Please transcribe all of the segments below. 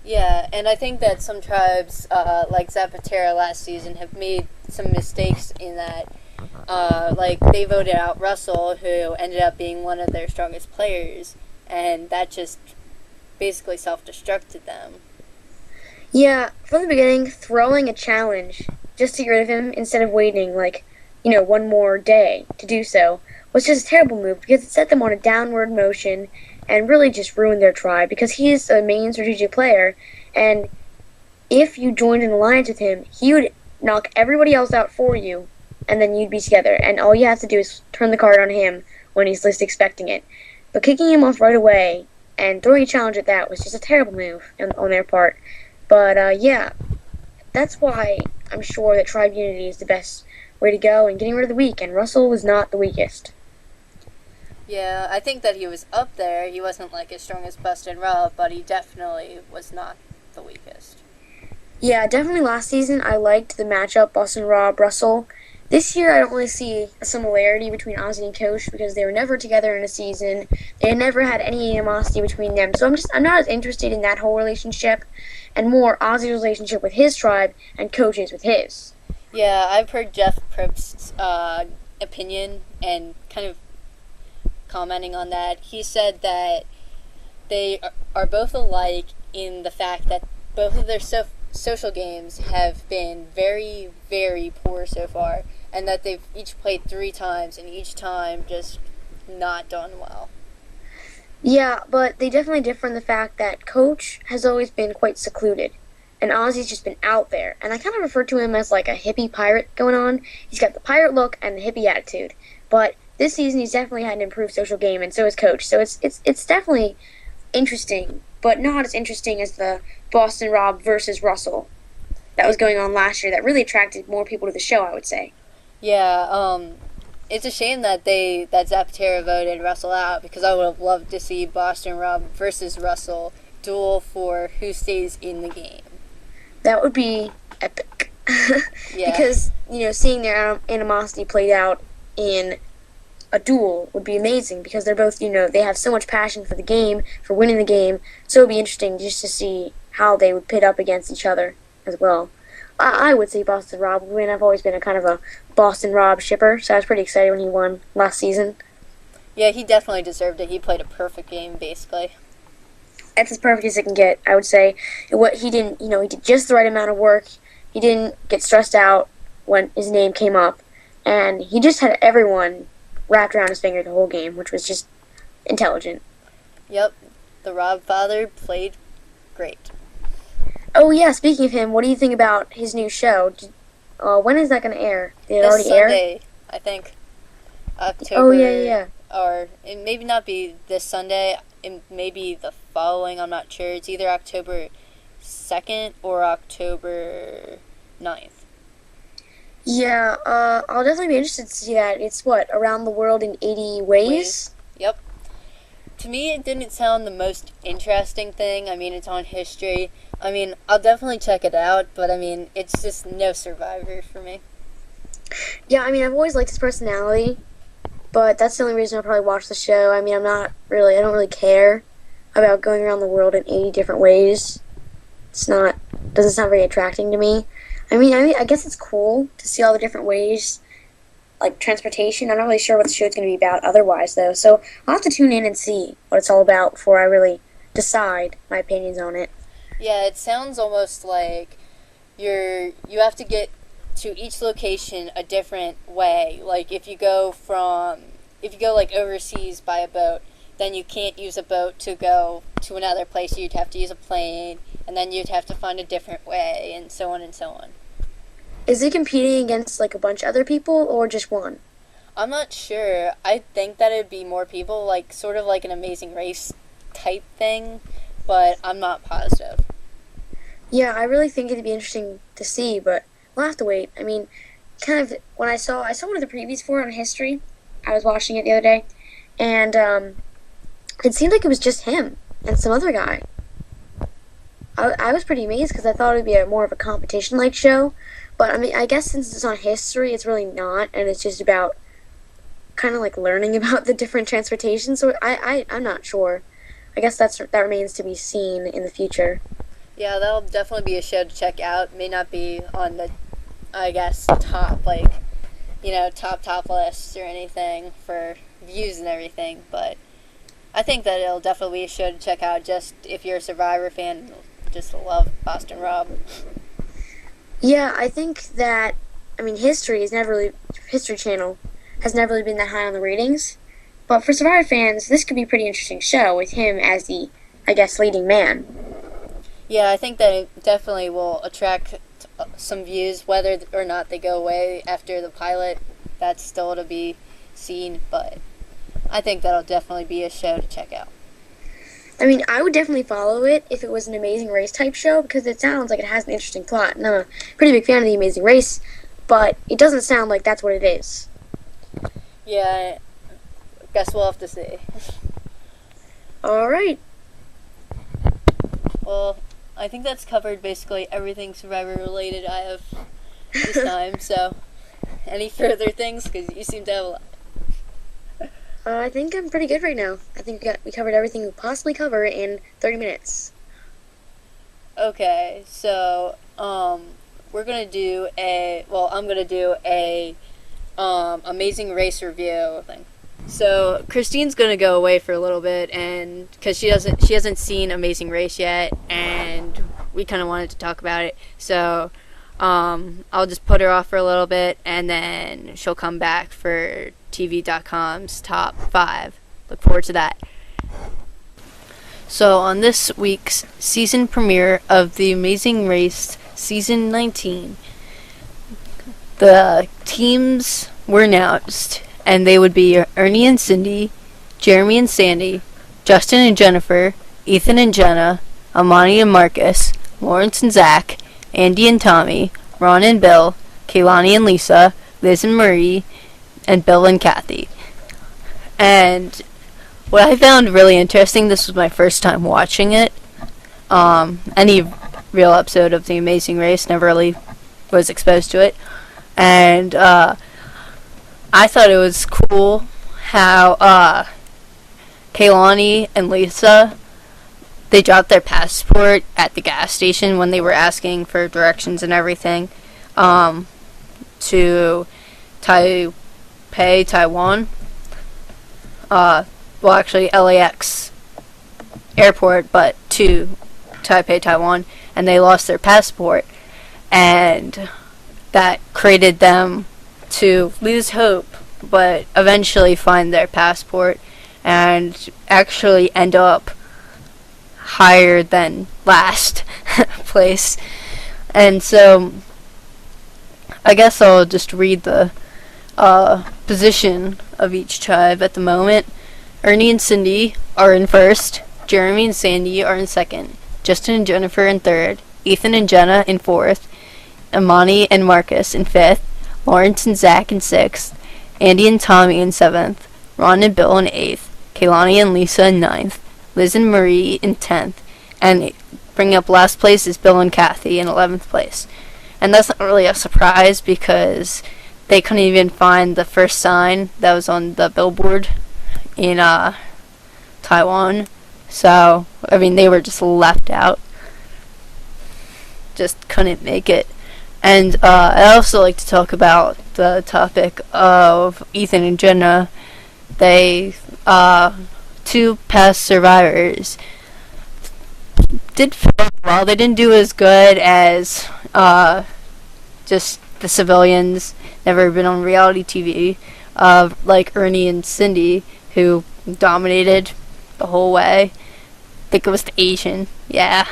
Yeah, and I think that some tribes, like Zapatera last season, have made some mistakes in that. Like, they voted out Russell, who ended up being one of their strongest players, and that just basically self destructed them. Yeah, from the beginning, throwing a challenge just to get rid of him instead of waiting, like, one more day to do so was just a terrible move because it set them on a downward motion and really just ruined their tribe because he's a main strategic player. And if you joined an alliance with him, he would knock everybody else out for you, and then you'd be together. And all you have to do is turn the card on him when he's least expecting it. But kicking him off right away and throwing a challenge at that was just a terrible move on their part. But yeah, that's why I'm sure that tribe unity is the best way to go and getting rid of the weak. And Russell was not the weakest. Yeah, I think that he was up there. He wasn't like as strong as Bustin' Rob, but he definitely was not the weakest. Yeah, definitely last season I liked the matchup Boston Rob Russell. This year I don't really see a similarity between Ozzy and Coach because they were never together in a season. They never had any animosity between them. So I'm not as interested in that whole relationship and more Ozzy's relationship with his tribe and Coach's with his. Yeah, I've heard Jeff Probst's opinion and kind of commenting on that. He said that they are both alike in the fact that both of their social games have been very, very poor so far, and that they've each played 3 times, and each time just not done well. Yeah, but they definitely differ in the fact that Coach has always been quite secluded, and Ozzy's just been out there. And I kind of refer to him as like a hippie pirate going on. He's got the pirate look and the hippie attitude. But this season, he's definitely had an improved social game, and so has Coach. So it's definitely interesting, but not as interesting as the Boston Rob versus Russell that was going on last year. That really attracted more people to the show, I would say. Yeah, it's a shame that Zapatera voted Russell out because I would have loved to see Boston Rob versus Russell duel for who stays in the game. That would be epic. Yeah. Because, seeing their animosity played out in a duel would be amazing because they're both, they have so much passion for the game, for winning the game. So it would be interesting just to see how they would pit up against each other as well. I would say Boston Rob would win. I've always been a kind of a Boston Rob shipper, so I was pretty excited when he won last season. Yeah, he definitely deserved it. He played a perfect game, basically. That's as perfect as it can get, I would say. What he didn't, he did just the right amount of work. He didn't get stressed out when his name came up, and he just had everyone wrapped around his finger the whole game, which was just intelligent. Yep, the Rob father played great. Oh yeah, speaking of him, what do you think about his new show? When is that going to air? Did it This already air? Sunday, I think. Oh October. yeah. Or it maybe not be this Sunday. It may be the following. I'm not sure. It's either October 2nd or October 9th. Yeah, I'll definitely be interested to see that. It's what, around the world in 80 ways? Yep. To me, it didn't sound the most interesting thing. I mean, it's on history. I mean, I'll definitely check it out, but I mean, it's just no Survivor for me. Yeah, I mean, I've always liked his personality, but that's the only reason I'll probably watch the show. I mean, I don't really care about going around the world in 80 different ways. Doesn't sound very attracting to me. I guess it's cool to see all the different ways, like transportation. I'm not really sure what the show's going to be about otherwise, though. So I'll have to tune in and see what it's all about before I really decide my opinions on it. Yeah, it sounds almost like you have to get to each location a different way. Like if you go like overseas by a boat, then you can't use a boat to go to another place. You'd have to use a plane, and then you'd have to find a different way, and so on and so on. Is it competing against like a bunch of other people or just one? I'm not sure. I think that it'd be more people, like sort of like an Amazing Race type thing, but I'm not positive. Yeah, I really think it'd be interesting to see, but we'll have to wait. I mean, kind of when I saw one of the previews for it on history. I was watching it the other day, and it seemed like it was just him and some other guy. I was pretty amazed because I thought it would be more of a competition-like show, but I mean, I guess since it's on history, it's really not, and it's just about kind of like learning about the different transportation. So I'm not sure. I guess that remains to be seen in the future. Yeah, that'll definitely be a show to check out. May not be on the, I guess, top, like, top lists or anything for views and everything, but I think that it'll definitely be a show to check out just if you're a Survivor fan, you'll just love Boston Rob. Yeah, I think that History Channel has never really been that high on the ratings. But for Survivor fans, this could be a pretty interesting show with him as the, I guess, leading man. Yeah, I think that it definitely will attract some views, whether or not they go away after the pilot. That's still to be seen, but I think that'll definitely be a show to check out. I mean, I would definitely follow it if it was an Amazing Race type show because it sounds like it has an interesting plot. And I'm a pretty big fan of the Amazing Race, but it doesn't sound like that's what it is. Yeah, I guess we'll have to see. Alright. Well, I think that's covered basically everything Survivor related I have this time, so any further things? Because you seem to have a lot. I think I'm pretty good right now. I think we covered everything we could possibly cover in 30 minutes. Okay, so we're gonna do I'm gonna do a Amazing Race review thing. So Christine's gonna go away for a little bit, and because she hasn't seen Amazing Race yet, and we kind of wanted to talk about it. So I'll just put her off for a little bit, and then she'll come back for TV.com's top 5. Look forward to that. So on this week's season premiere of The Amazing Race Season 19, the teams were announced, and they would be Ernie and Cindy, Jeremy and Sandy, Justin and Jennifer, Ethan and Jenna, Amani and Marcus, Lawrence and Zach, Andy and Tommy, Ron and Bill, Kaylani and Lisa, Liz and Marie, and Bill and Kathy. And what I found really interesting, this was my first time watching it. Any real episode of The Amazing Race, never really was exposed to it. And I thought it was cool how Kaylani and Lisa, they dropped their passport at the gas station when they were asking for directions and everything to Taipei, Taiwan. Well, actually LAX airport, but to Taipei, Taiwan, and they lost their passport, and that created them to lose hope, but eventually find their passport and actually end up higher than last place. And so I guess I'll just read the position of each tribe at the moment. Ernie and Cindy are in first, Jeremy and Sandy are in second, Justin and Jennifer in third, Ethan and Jenna in fourth, Amani and Marcus in fifth, Lawrence and Zach in sixth, Andy and Tommy in seventh, Ron and Bill in eighth, Kaylani and Lisa in ninth, Liz and Marie in 10th, and bringing up last place is Bill and Kathy in 11th place. And that's not really a surprise because they couldn't even find the first sign that was on the billboard in Taiwan. So, I mean, they were just left out. Just couldn't make it. And I'd also like to talk about the topic of Ethan and Jenna. They, two past survivors, did well. They didn't do as good as just the civilians, never been on reality TV, like Ernie and Cindy, who dominated the whole way. I think it was the Asian, yeah.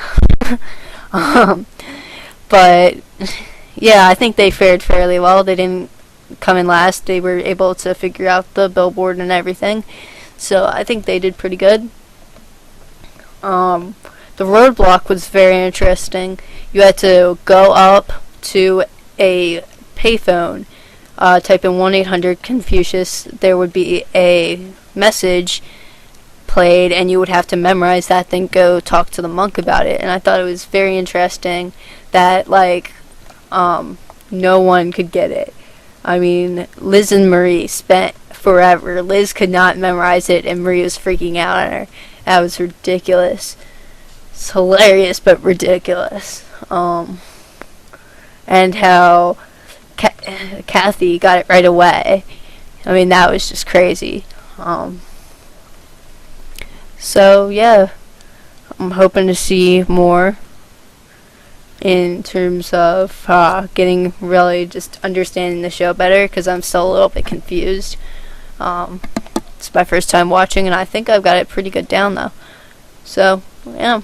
But yeah, I think they fared fairly well. They didn't come in last. They were able to figure out the billboard and everything. So I think they did pretty good. The roadblock was very interesting. You had to go up to a payphone, type in 1-800-CONFUCIUS. There would be a message played, and you would have to memorize that, then go talk to the monk about it. And I thought it was very interesting that, like, no one could get it. I mean, Liz and Marie spent forever. Liz could not memorize it, and Marie was freaking out on her. That was ridiculous. It's hilarious but ridiculous. And how Kathy got it right away. I mean, that was just crazy. So yeah, I'm hoping to see more in terms of getting really just understanding the show better, because I'm still a little bit confused. It's my first time watching, and I think I've got it pretty good down though. So yeah.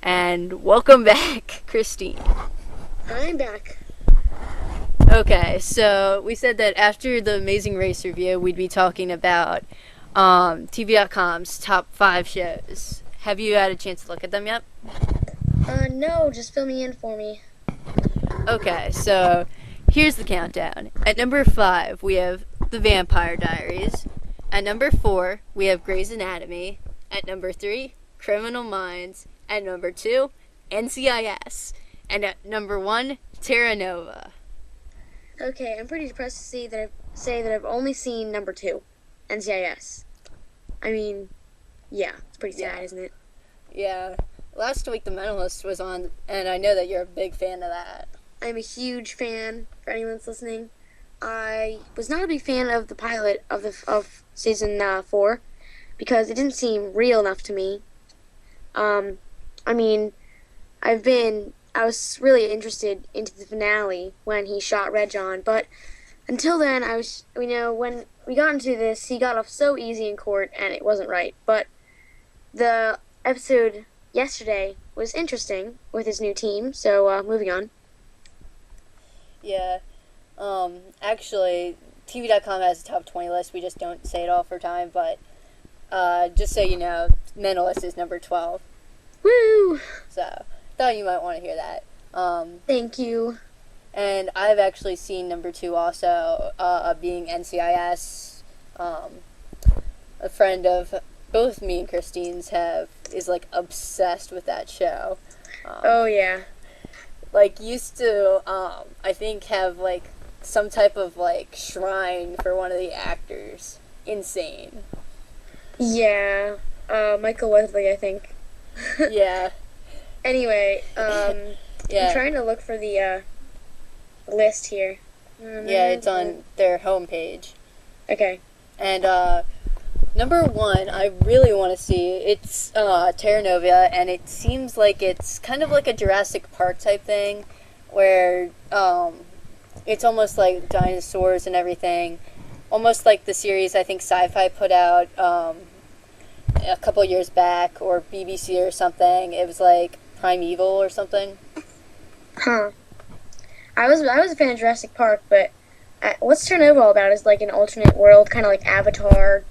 And welcome back, Christine. I'm back. Okay, so we said that after the Amazing Race review, we'd be talking about TV.com's top 5 shows. Have you had a chance to look at them yet? No, just fill me in for me. Okay, so here's the countdown. At number 5, we have The Vampire Diaries. At number 4, we have Grey's Anatomy. At number 3, Criminal Minds. At number 2, NCIS. And at number 1, Terra Nova. Okay, I'm pretty depressed to say that I've only seen number 2, NCIS. I mean, yeah, it's pretty sad, isn't it? Yeah. Last week The Mentalist was on, and I know that you're a big fan of that. I'm a huge fan, for anyone that's listening. I was not a big fan of the pilot of season 4 because it didn't seem real enough to me. I mean, I was really interested into the finale when he shot Reg on, but until then, when we got into this, he got off so easy in court, and it wasn't right. But the episode yesterday was interesting with his new team, so moving on. Yeah. Actually, TV.com has a top 20 list. We just don't say it all for time, but just so you know, Mentalist is number 12. Woo! So, thought you might want to hear that. Thank you. And I've actually seen number 2 also, being NCIS. A friend of both me and Christine's is like obsessed with that show. Oh yeah. Like used to, I think have like some type of like shrine for one of the actors. Insane. Yeah. Michael Weatherly, I think. Yeah. Anyway, yeah. I'm trying to look for the list here. Yeah, it's on their homepage. Okay. And number 1, I really want to see. It's Terra Nova, and it seems like it's kind of like a Jurassic Park type thing, where it's almost like dinosaurs and everything, almost like the series I think Sci-Fi put out a couple years back, or BBC or something. It was like Primeval or something. Huh. I was a fan of Jurassic Park, but what's Terra Nova all about? Is like an alternate world, kind of like Avatar